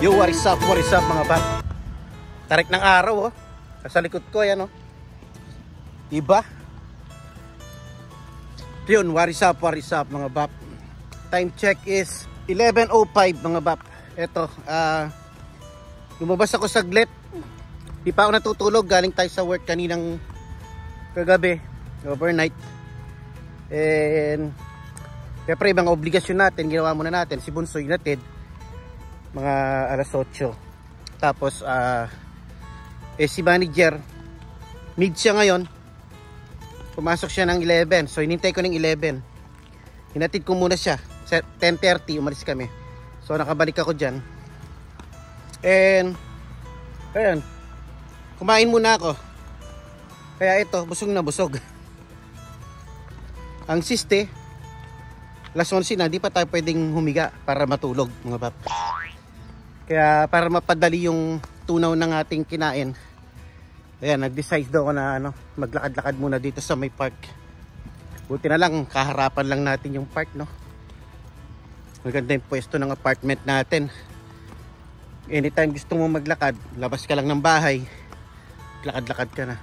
Yo, what is up mga bap? Tarik ng araw oh. Nasa likod ko yan oh. Diba? Yun, what is up mga bap? Time check is 11:05 mga bap. Eto, lumabas ako saglit. Di pa ako natutulog, galing tayo sa work kaninang kagabi, overnight. And siyempre ibang obligasyon natin, ginawa muna natin. Si Bunsoy natin mga alas 8. Tapos si manager mid siya ngayon, pumasok siya ng 11. So hinintay ko ng 11, hinatid ko muna siya. 10:30 umalis kami. So nakabalik ako dyan. And ayun, kumain muna ako. Kaya ito, busog na busog. Ang siste, alas 11 na, di pa tayo pwedeng humiga para matulog mga bap. Kaya para mapadali yung tunaw ng ating kinain, ayan, nag-decide daw ako na maglakad-lakad muna dito sa may park. Buti na lang, kaharapan lang natin yung park, no? Maganda yung pwesto ng apartment natin. Anytime gusto mo maglakad, labas ka lang ng bahay, lakad-lakad ka na.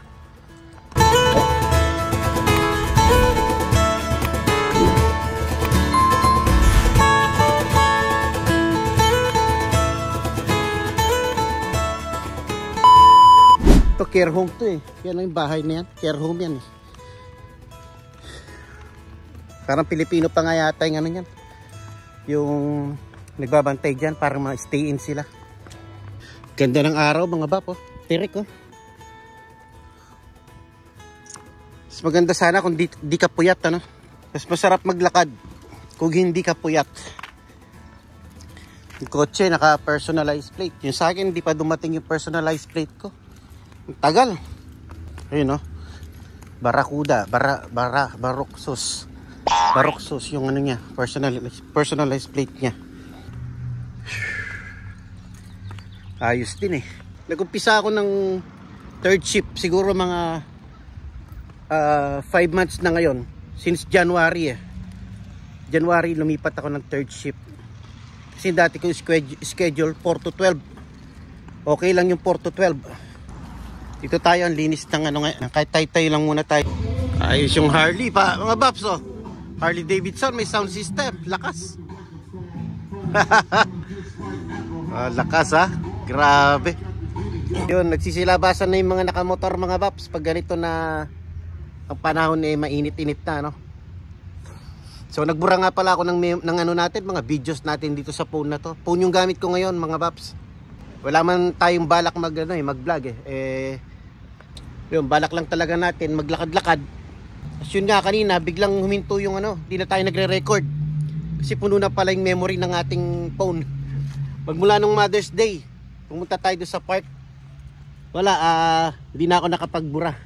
Ito care home to eh. Yan yung bahay na yan. Care home yan eh. Parang Pilipino pa nga yata yung ano yan, yung nagbabantay dyan para ma-stay in sila. Ganda ng araw mga bap oh. Tirik oh. Mas maganda sana kung di ka puyat ano. Mas masarap maglakad kung hindi ka puyat. Yung kotse naka personalized plate. Yung sa akin hindi pa dumating yung personalized plate ko. Tagal. Ayun oh. Barracuda, Baroxos. Baroxos yung ano niya, personalized plate niya. Ayos din eh. Nag-umpisa ako ng third shift siguro mga 5 months na ngayon. Since January eh. January lumipat ako ng third shift. Kasi dati ko schedule 4 to 12. Okay lang yung 4 to 12. Dito tayo, ang linis ng ano ngayon. Kahit tayo lang muna tayo. Ayos yung Harley pa, mga baps oh. Harley Davidson, may sound system. Lakas. Lakas ha. Grabe. Yun, nagsisilabasan na yung mga nakamotor mga baps. Pag ganito na ang panahon eh, mainit-init na no. So nagbura nga pala ako ng ano natin, mga videos natin dito sa phone na to. Phone yung gamit ko ngayon mga baps. Wala man tayong balak mag-vlog eh. Yun, balak lang talaga natin maglakad-lakad. As yun nga kanina, biglang huminto yung di na tayo nagre-record. Kasi puno na pala yung memory ng ating phone. Magmula nung Mother's Day, pumunta tayo doon sa park. Wala, hindi na ako nakapagbura.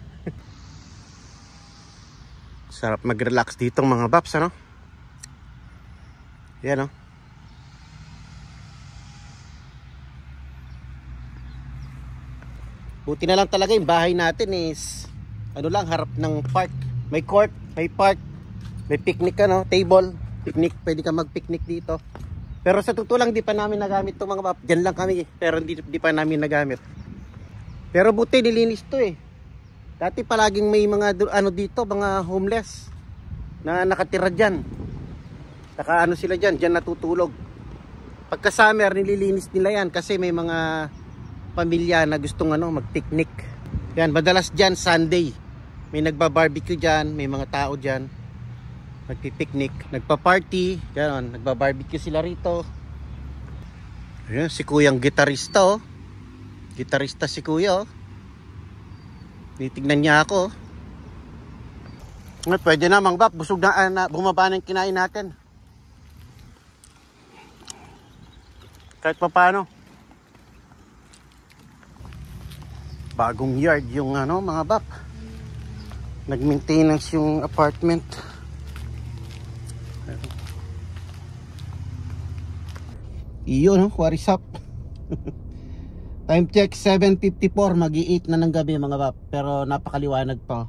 Sarap mag-relax dito mga baps, ano? Yan, no? Buti na lang talaga yung bahay natin is harap ng park. May court, may park, may picnic table, picnic, pwede ka mag-picnic dito. Pero sa totoo lang di pa namin nagamit 'tong mga bap. Diyan lang kami pero di pa namin nagamit. Pero buti nilinis 'to eh. Dati palaging may mga dito, mga homeless na nakatira diyan. Saka sila diyan natutulog. Pagka summer nililinis nila yan kasi may mga pamilya na gustong mag-picnic. Yan, madalas dyan Sunday may nagba-barbecue dyan, may mga tao dyan nagpi-picnic, nagpa-party, gano'n, nagba-barbecue sila rito. Ayan, si kuyang gitarista oh. Gitarista si kuya oh. Titignan niya ako. Pwede na mang bap, busog na, bumaba na yung kinain natin. Kahit pa paano. Bagong yard yung mga bap. Nag-maintenance yung apartment. Iyon what is up? Time check 7:54, mag-i-8 na ng gabi mga bap. Pero napakaliwanag pa.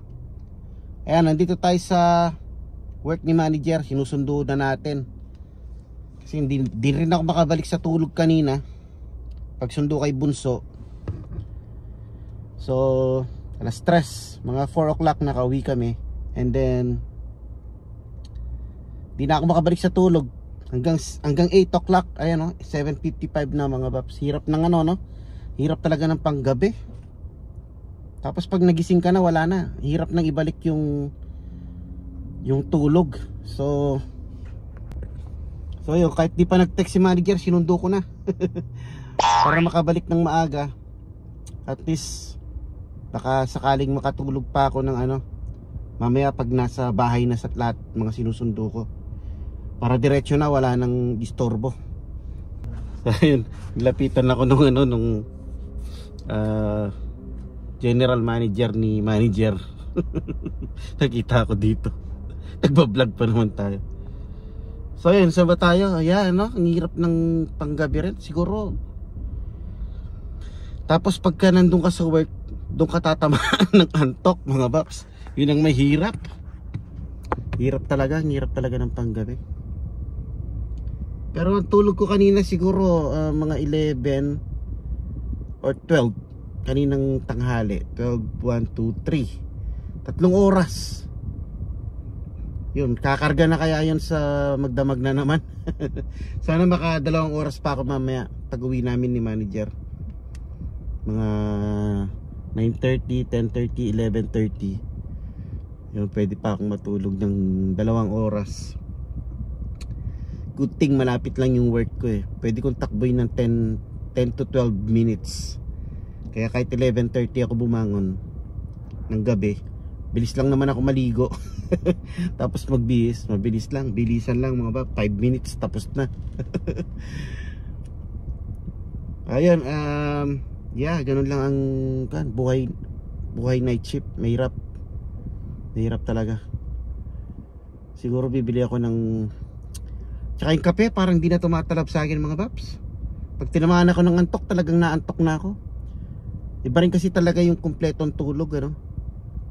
Ayan, nandito tayo sa work ni manager. Sinusundo na natin. Kasi hindi rin ako makabalik sa tulog kanina. pagsundo kay Bunso. So alas 3, mga 4 o'clock nakauwi kami. And then di na ako makabalik sa tulog hanggang 8 o'clock. Ayan, 7:55 na mga paps. Hirap ng no? Hirap talaga ng panggabi. Tapos pag nagising ka na, wala na. Hirap nang ibalik yung tulog. So yun, kahit di pa nag-text si manager, sinundo ko na. Para makabalik ng maaga. At least baka sakaling makatulog pa ako ng mamaya pag nasa bahay na sa lahat mga sinusundo ko. Para diretso na, wala nang disturbo. So ayun, nilapitan ako nung general manager ni manager. Nakita ako dito. Nagba-vlog pa naman tayo. So ayun, saan ba tayo? Ayan, ang hirap ng panggabi rin siguro. Tapos pagka nandun ka sa work, doon ka tatamaan ng antok mga paps. Yun ang mahirap. Hirap talaga ng panggabi. Pero ang tulog ko kanina siguro mga 11 or 12 kaninang tanghali. 12, 1, 2, 3. 3 oras. Yun, kakarga na kaya yun sa magdamag na naman. Sana maka 2 oras pa ako mamaya pag uwi namin ni manager. Mga 9:30, 10:30, 11:30. Yun, pwede pa akong matulog ng 2 oras. Good thing malapit lang yung work ko eh. Pwede kong takboy ng 10 to 12 minutes. Kaya kahit 11:30 ako bumangon ng gabi, bilis lang naman ako maligo. Tapos bilisan lang mga ba, 5 minutes tapos na. Ayun, yeah, ganun lang ang buhay night shift. Mahirap talaga. Siguro bibili ako ng tsaka yung kape, parang di na tumatalab sa akin mga paps. Pag tinamaan ako ng antok, talagang naantok na ako. Iba rin kasi talaga yung kumpletong tulog,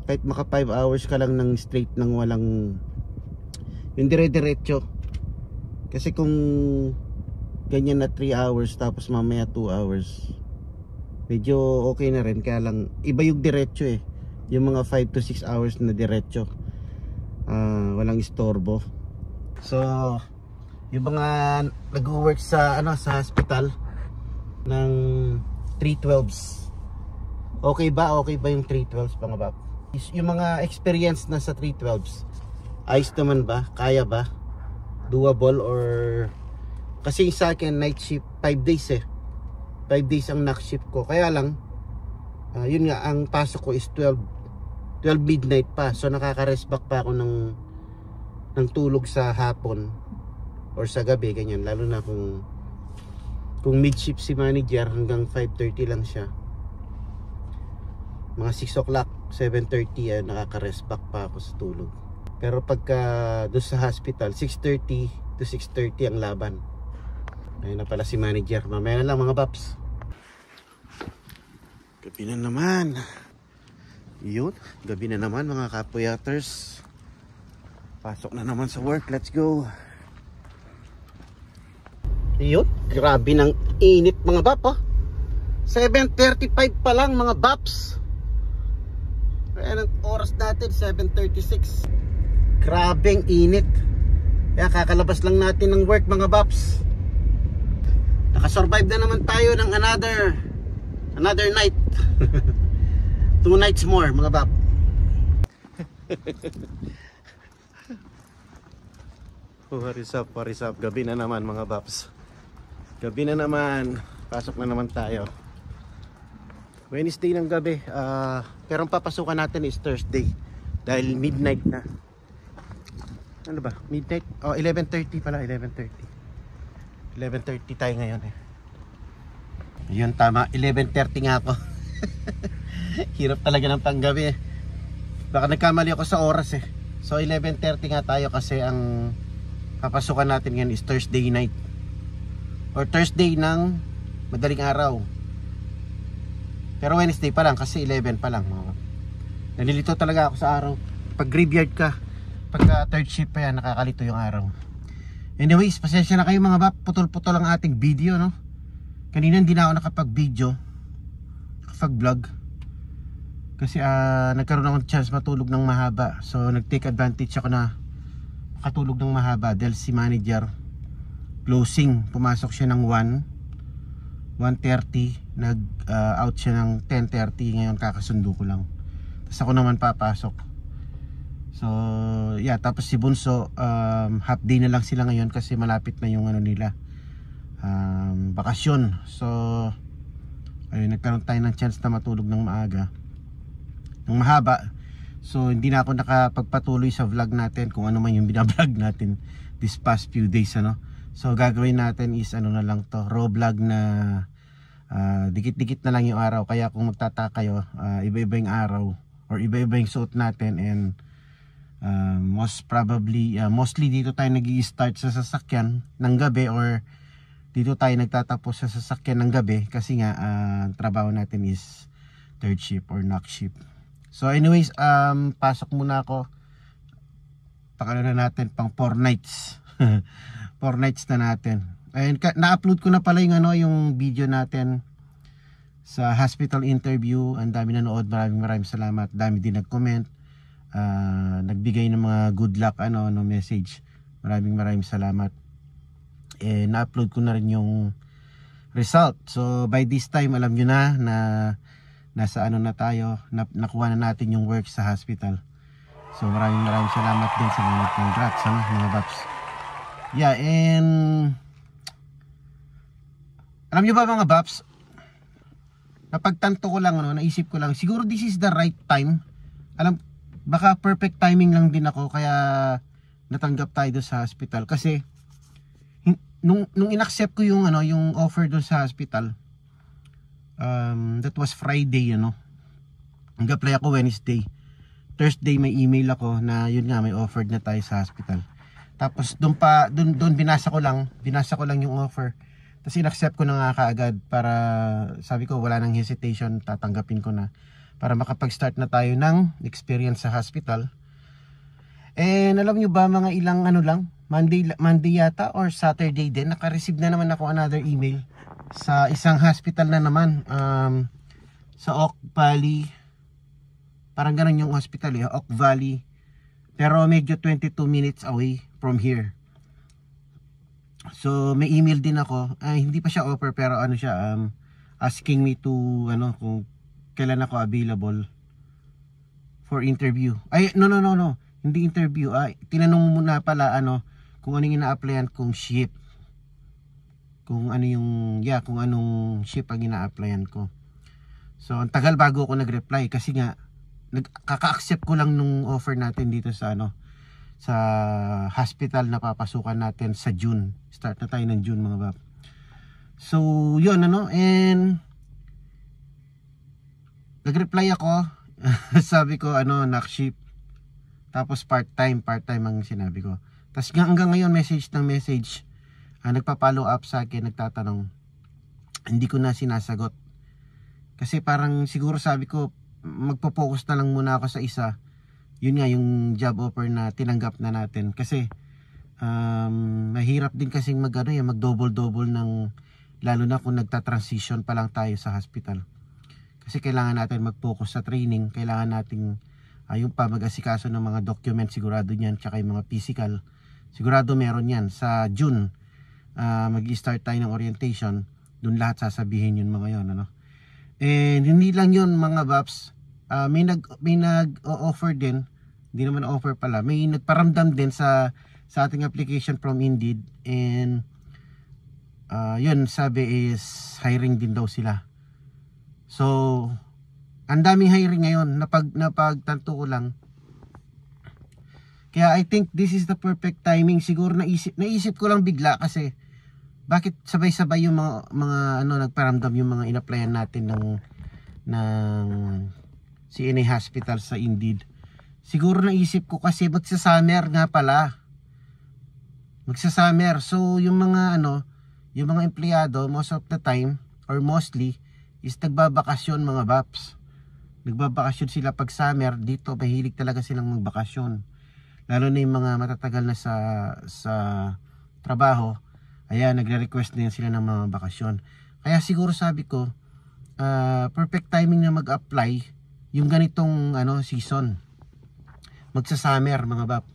kahit maka 5 hours ka lang ng straight nang walang yung dire-diretso. Kasi kung ganyan na 3 hours tapos mamaya 2 hours, medyo okay na rin. Kaya lang iba yung diretso eh. Yung mga 5 to 6 hours na diretso, walang istorbo. So yung mga nag-work sa sa hospital ng 312s, okay ba yung 312s mga bab? Yung mga experience na sa 312s, ayos naman ba? Kaya ba? Doable? Or kasi sa akin night shift 5 days 5 days ang night shift ko. Kaya lang yun nga, ang pasok ko is 12 midnight pa. So nakaka-rest back pa ako ng tulog sa hapon or sa gabi, ganyan. Lalo na kung mid shift si manager, hanggang 5:30 lang siya. Mga 6 o'clock, 7:30 nakaka-rest back pa ako sa tulog. Pero pagka doon sa hospital, 6:30 to 6:30 ang laban. Ayun na pala si manager. Mamaya na lang mga paps. Gabi na naman. Yun, gabi na naman mga kapuyaters. Pasok na naman sa work. Let's go. Yun, grabe ng init mga bap. 7:35 pa lang mga baps. Ayan ang oras natin, 7:36. Grabeng init. Kaya kakalabas lang natin ng work mga baps. Nakasurvive na naman tayo ng another night. 2 nights more mga bap. What is up? Gabi na naman mga baps. Gabi na naman. Pasok na naman tayo. Wednesday ng gabi. Pero ang papasukan natin is Thursday. Dahil midnight na. Ano ba? Midnight? 11:30 pala. 11:30 tayo ngayon eh. Yun, tama. 11:30 nga ako. Hirap talaga ng panggabi eh. Baka nagkamali ako sa oras eh. So 11:30 nga tayo kasi ang papasukan natin ngayon is Thursday night. Or Thursday ng madaling araw. Pero Wednesday pa lang kasi 11 pa lang. Nalilito talaga ako sa araw. Pag graveyard ka, pagka third shift pa yan, nakakalito yung araw. Anyways, pasensya na kayo mga bap. Putol-putol ang ating video, no? Kanina hindi na ako nakapag-video, nakapag-vlog. Kasi nagkaroon ako ng chance matulog ng mahaba. So nag-take advantage ako na makatulog ng mahaba dahil si manager closing, pumasok siya ng 1:30, nag out siya ng 10:30. Ngayon kakasundo ko lang, tapos ako naman papasok. So yeah, tapos si Bunso half day na lang sila ngayon kasi malapit na yung ano nila, bakasyon. So ayun, nagkaroon tayo ng chance na matulog ng maaga, ng mahaba. So hindi na ako nakapagpatuloy sa vlog natin, kung ano man yung binablog natin this past few days, ano. So gagawin natin is ano na lang to, raw vlog na dikit-dikit na lang yung araw. Kaya kung magtataka kayo, iba-iba yung araw or iba-iba yung suot natin. And most probably mostly dito tayo nag-i-start sa sasakyan ng gabi, or dito tayo nagtatapos sa sasakyan ng gabi kasi nga trabaho natin is third shift or knock shift. So anyways, pasok muna ako. Pakalo na natin pang 4 nights. 4 nights na natin. Ayun, na-upload ko na pala yung ano, yung video natin sa hospital interview. Ang dami nanood, maraming salamat. Dami din nag-comment, nagbigay ng mga good luck message. Maraming salamat. Na-upload ko na rin yung result. So by this time alam nyo na nasa ano na tayo, nakuha na natin yung work sa hospital. So maraming salamat din sa mga congrats, mga Baps. Yeah, and alam nyo ba mga Baps, napagtanto ko lang, naisip ko lang, siguro this is the right time. Baka perfect timing lang din ako kaya natanggap tayo doon sa hospital. Kasi nung inaccept ko yung yung offer doon sa hospital, that was Friday, nag-apply ako Wednesday. Thursday may email ako na yun nga, may offered na tayo sa hospital. Tapos doon binasa ko lang yung offer. Tapos inaccept ko na nga kaagad, para sabi ko wala nang hesitation, tatanggapin ko na para makapag-start na tayo ng experience sa hospital. And alam nyo ba, mga ilang lang, Monday yata or Saturday din, naka-receive na naman ako another email sa isang hospital na naman, sa Oak Valley. Parang ganun yung hospital, Oak Valley. Pero medyo 22 minutes away from here. So may email din ako. Hindi pa siya offer, pero siya, asking me to kung kailan ako available for interview. No. Hindi interview. Tinanong muna pala kung ano yung ina-applyan kong shift. Kung anong shift ang ina-applyan ko. So ang tagal bago ako nag-reply kasi nga kaka-accept ko lang nung offer natin dito sa sa hospital na papasukan natin sa June. Start na tayo ng June, mga Bab. So yun, and nag-reply ako. Sabi ko knock shift, tapos part-time ang sinabi ko. Tapos hanggang ngayon message nagpa-follow up sa akin, nagtatanong. Hindi ko na sinasagot kasi parang siguro sabi ko magpo-focus na lang muna ako sa isa. Yun nga yung job offer na tinanggap na natin. Kasi mahirap din kasing mag-double ng, lalo na kung nagta-transition pa lang tayo sa hospital. Kasi kailangan natin mag-focus sa training. Kailangan natin yung mag-asikaso ng mga documents, sigurado niyan. Tsaka yung mga physical, sigurado meron yan. Sa June mag-start tayo ng orientation. Doon lahat sasabihin yun mga yun, And hindi lang yun mga Baps, may nag-offer din, hindi naman offer pala, may nagparamdam din sa ating application from Indeed. And yun, sabi is hiring din daw sila. So ang daming hiring ngayon, napagtanto ko lang. Kaya I think this is the perfect timing. Siguro naisip ko lang bigla kasi bakit sabay-sabay yung mga nagparamdam yung mga in-applyan natin ng CNA Hospital sa Indeed. Siguro naisip ko kasi magsa-summer nga pala. Magsa-summer. So yung mga yung mga empleyado most of the time or mostly is nagbabakasyon, mga Baps. Nagbabakasyon sila pag summer. Dito mahilig talaga silang magbakasyon. Lalo na yung mga matatagal na sa trabaho. Ayan, nagre-request din sila ng mga bakasyon. Kaya siguro sabi ko, perfect timing na mag-apply yung ganitong season. Magsa-summer mga bab.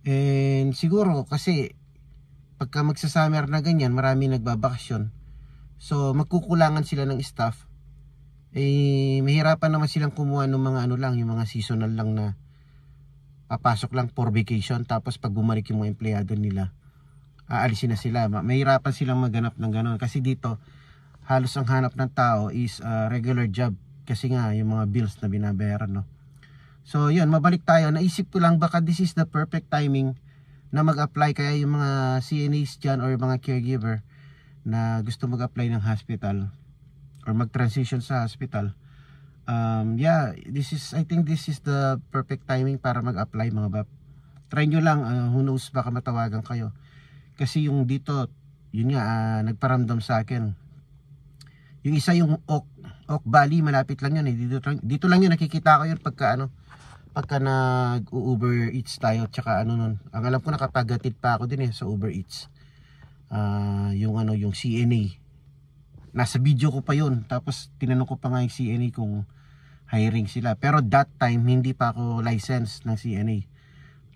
And siguro kasi pagka magsa-summer na ganyan, marami nagbabakasyon. So magkukulangan sila ng staff. Mahirapan naman silang kumuha ng mga lang, yung mga seasonal lang na papasok lang for vacation, tapos pag bumalik yung mga empleyado nila, aalisin na sila. Mahirapan silang maghanap ng gano'n kasi dito halos ang hanap ng tao is regular job kasi nga yung mga bills na binabayaran, no. So yun, mabalik tayo. Naisip ko lang baka this is the perfect timing na mag-apply, kaya yung mga CNAs dyan or mga caregiver na gusto mag-apply ng hospital or mag-transition sa hospital, yeah, I think this is the perfect timing para mag-apply mga bab. Try nyo lang, who knows, baka matawagan kayo. Kasi yung dito, yun nga, nagparamdam sa akin. Yung isa yung Oak Valley, malapit lang yun eh. Dito lang yun, nakikita ko yun pagka nag-Uber Eats tayo, tsaka nun. Ang alam ko, nakapag-atid pa ako din sa Uber Eats. Yung CNA. Nasa video ko pa yun. Tapos tinanong ko pa nga yung CNA kung hiring sila. Pero that time, hindi pa ako licensed ng CNA.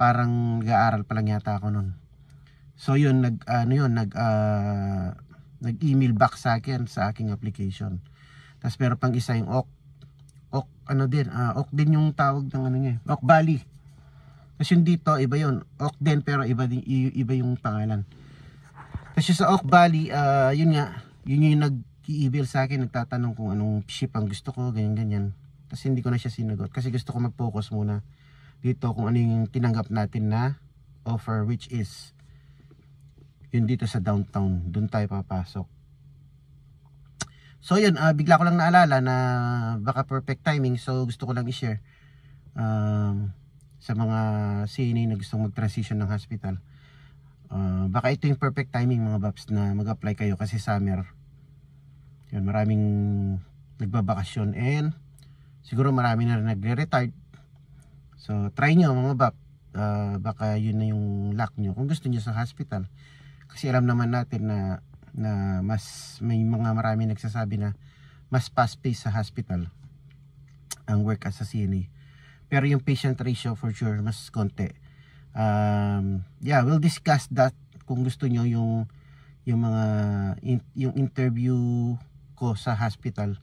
Parang nag-aaral pa lang yata ako nun. So yun, nag-email back sa akin sa aking application. Tapos meron pang isa yung Oak din yung tawag ng Oak Valley. Kasi yung dito, iba yun. Oak din, pero iba yung pangalan. Kasi sa Oak Valley, yun yung nag-i-email sa akin, nagtatanong kung anong ship ang gusto ko, ganyan. Tapos hindi ko na siya sinagot. Kasi gusto ko mag-focus muna dito kung ano yung tinanggap natin na offer, which is yun dito sa downtown. Doon tayo papasok. So yun, bigla ko lang naalala na baka perfect timing. So gusto ko lang i-share sa mga CNA na gustong mag-transition ng hospital. Baka ito yung perfect timing mga babs na mag-apply kayo kasi summer. Yun, maraming nagbabakasyon and siguro marami na nagre-retire. So try nyo mga bab. Baka yun na yung luck nyo kung gusto nyo sa hospital. Kasi alam naman natin na mas may marami nagsasabi na mas fast pace sa hospital ang work as a CNA. Pero yung patient ratio for sure mas konti. Yeah, we'll discuss that kung gusto nyo yung interview ko sa hospital.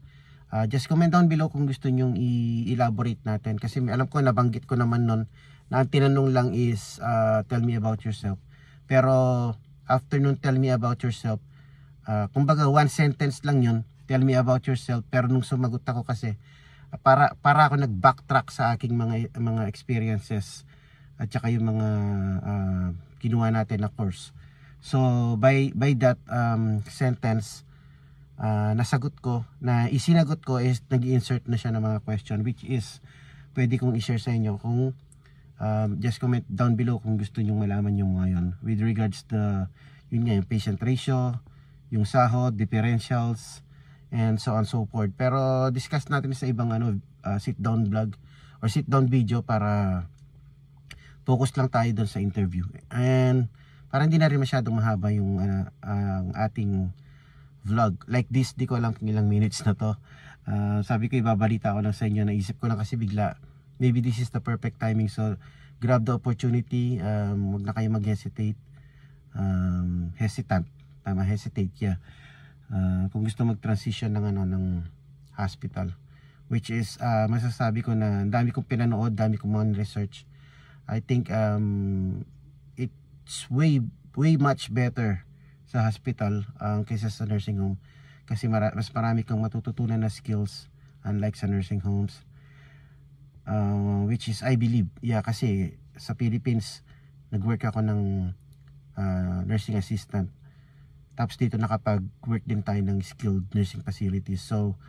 Just comment down below kung gusto nyo i-elaborate natin kasi alam ko nabanggit ko naman nun na ang tinanong lang is tell me about yourself. Pero after nun tell me about yourself, kumbaga one sentence lang yun, tell me about yourself. Pero nung sumagot ako kasi para ako nag-backtrack sa aking mga experiences at saka yung mga kinuha natin na course. So by that sentence nasagot ko, na isinagot ko is nag-insert na siya ng mga question which is pwede kong i-share sa inyo kung just comment down below kung gusto nyong malaman yung mga yun with regards to yung patient ratio, yung sahod, differentials, and so on so forth. Pero discuss natin sa ibang sit down vlog or sit down video para focus lang tayo doon sa interview. And para hindi na rin masyadong mahaba yung ang ating vlog. Like this, di ko alam kung ilang minutes na to. Sabi ko ibabalita ko lang sa inyo, naisip ko lang kasi bigla. Maybe this is the perfect timing, so grab the opportunity. Huwag na kayo mag-hesitate. Hesitate, yeah. Kung gusto mag-transition ng hospital, which is masasabi ko na dami kong pinanood, dami kong mga research. I think it's way much better sa hospital kaysa sa nursing home kasi mas marami kang matututunan na skills unlike sa nursing homes, which is I believe, yeah, kasi sa Philippines nag-work ako ng nursing assistant, tapos dito nakapag-work din tayo ng skilled nursing facilities. So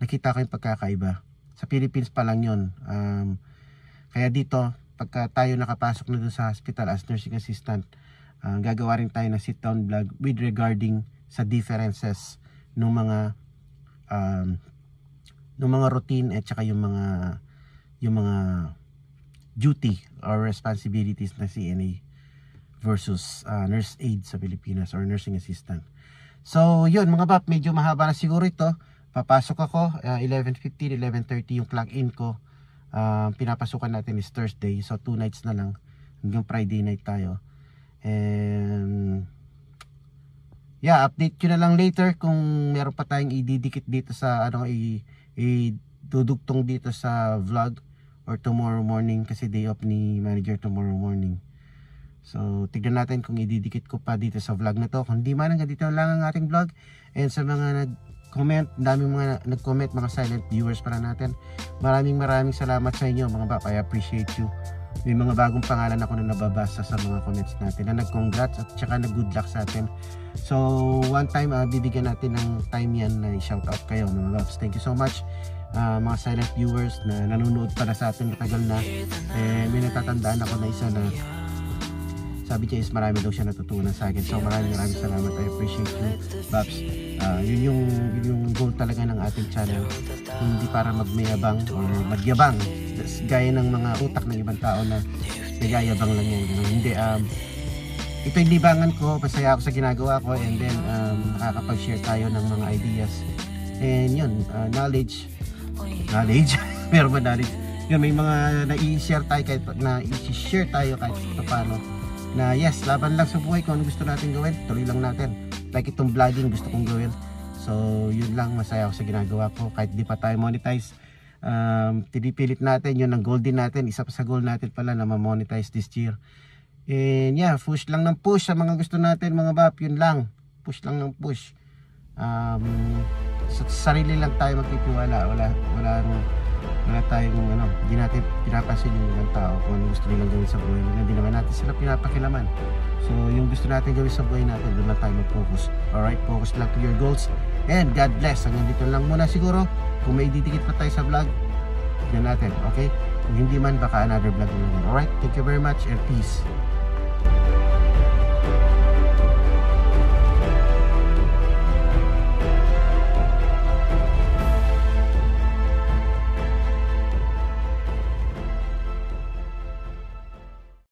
nakita ko yung pagkakaiba. Sa Philippines pa lang yun. Kaya dito pagka tayo nakapasok na dun sa hospital as nursing assistant, gagawa rin tayo ng sit down vlog with regarding sa differences ng mga routine at saka yung mga duty or responsibilities ng CNA versus nurse aide sa Pilipinas or nursing assistant. So yun mga bab, medyo mahaba na siguro ito. Papasok ako 11:15, 11:30 yung clock in ko. Pinapasukan natin is Thursday, so 2 nights na lang hanggang Friday night tayo. And yeah, update ko na lang later kung meron pa tayong ididikit dito sa ano, idudugtong dito sa vlog or tomorrow morning kasi day off ni manager tomorrow morning. So tignan natin kung ididikit ko pa dito sa vlog na to. Kung di man, hanggang dito lang ang ating vlog. And sa mga nag-comment, daming mga nag-comment, mga silent viewers para natin, maraming salamat sa inyo mga bab. I appreciate you. May mga bagong pangalan ako na nababasa sa mga comments natin na nag-congrats at saka nag-good luck sa atin. So one time bibigyan natin ng time yan na i-shout out kayo mga babs. Thank you so much mga silent viewers na nanonood para sa atin matagal na. May natatandaan ako na isa na sabi niya is marami daw siya natutunan sa akin. So maraming salamat. I appreciate you babs. Yun yung goal talaga ng ating channel, hindi para magmayabang or magyabang gaya ng mga utak ng ibang tao na nagayabang lang yan. Hindi, ito yung libangan ko, masaya ako sa ginagawa ko, and then nakakapag-share tayo ng mga ideas and yun, knowledge meron ba knowledge yun, may mga na-i-share tayo kahit na-i-share tayo kahit paano na yes, laban lang sa buhay. Kung ano gusto natin gawin, tuloy lang natin. Like itong vlogging gusto kong gawin, so yun lang, masaya ako sa ginagawa ko kahit di pa tayo monetize. Tinipilit natin, yun ang goal din natin, isa pa sa goal natin pala na ma-monetize this year. And yeah, push lang ng push sa mga gusto natin mga bab, yun lang, push lang ng push. Sa sarili lang tayo magtitiwala, wala tayong ano, hindi natin pinapansin yung ibang tao kung ano gusto nilang gawin sa buhay nila, hindi naman natin sila pinapakilaman. So yung gusto natin gawin sa buhay natin, doon lang tayo mag-focus. Alright, focus lang to your goals, and God bless. Hanggang dito lang muna siguro. Kung may didikit pa tayo sa vlog, tignan natin, okay? Kung hindi man, baka another vlog naman. Alright, thank you very much and peace.